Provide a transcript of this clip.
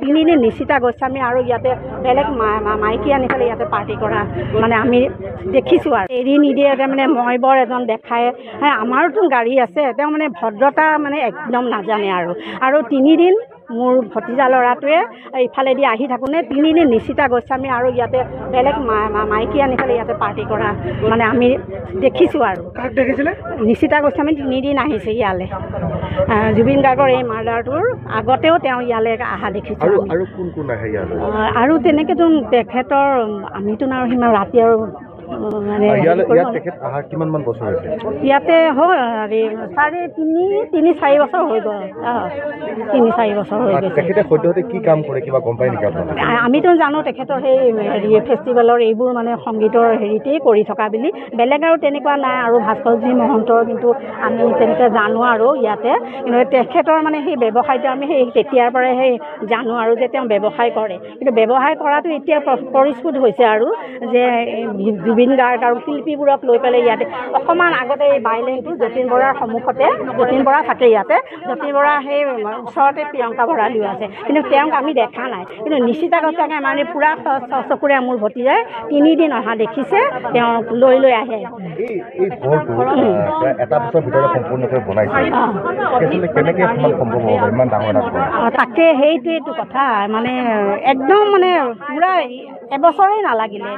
তিনিদিন নিশিতা গোস্বামী আৰু ইয়াতে বেলেগ মাইকী আনি পেলাই ইয়াতে পাৰ্টি কৰা মানে আমি দেখিছোঁ আৰু এৰি নিদিয়ে মানে মই বৰ এজন দেখায় আমাৰোতো গাড়ী আছে তেওঁ মানে ভদ্ৰতা মানে একদম নাজানে আৰু তিনিদিন মোৰ ভতিজা ল'ৰাটোৱে ইফালেদি আহি থাকোঁতে তিনিদিন নিশিতা গোস্বামী আৰু ইয়াতে বেলেগ মাইকী আনি পেলাই ইয়াতে পাৰ্টি কৰা মানে আমি দেখিছোঁ আৰু দেখিছিলে নিশিতা গোস্বামী তিনিদিন আহিছে ইয়ালৈ জুবিন গাৰ্গৰ এই মাৰ্ডাৰটোৰ আগতেও তেওঁ ইয়ালৈ অহা দেখিছোঁ আৰু কোন কোন আহে ইয়ালৈ আৰু তেনেকৈতো তেখেতৰ আমিতো আৰু সিমান ৰাতি আৰু মানে কিমানমান বছৰ হৈছে ইয়াতে হ'ল হেৰি তিনি চাৰি বছৰ হৈ গ'ল 3-4 বছৰ হৈ গৈছে তেখেতে সদ্যহতে কি কাম কৰে কিবা গম পায় নেকি আপোনালোকে আমিতো জানো তেখেতৰ সেই হেৰি ফেষ্টিভেলৰ এইবোৰ মানে সংগীতৰ হেৰিতেই কৰি থকা বুলি বেলেগ আৰু তেনেকুৱা নাই আৰু ভাস্কৰজী মহন্তৰ কিন্তু আমি তেনেকৈ জানো আৰু ইয়াতে কিন্তু তেখেতৰ মানে সেই ব্যৱসায়টো আমি সেই তেতিয়াৰ পৰাই সেই জানো আৰু যে তেওঁ ব্যৱসায় কৰে কিন্তু ব্যৱসায় কৰাটো এতিয়া পৰিস্ফুট হৈছে আৰু যে জুবিন গাৰ্গ আৰু শিল্পীবোৰক লৈ পেলাই ইয়াতে অকণমান আগতে এই বাইলেনটো যতীন বৰাৰ সন্মুখতে যতীন বৰা থাকে ইয়াতে যতীন বৰা সেই ওচৰতে প্ৰিয়ংকা ভঁৰালীও আছে কিন্তু তেওঁক আমি দেখা নাই কিন্তু নিশিতা গোস্বামীয়ে মানে পূৰা চকুৰে মোৰ ভতিজাই 3 দিন অহা দেখিছে তেওঁক লৈ আহে এটা বছৰ ভিতৰত সম্পূৰ্ণকৈ বনাইছে কেনেকৈ সম্ভৱ হ'ব ইমান ডাঙৰ তাকে সেইটোৱেইটো কথা মানে একদম মানে পূৰা এবছৰেই নালাগিলে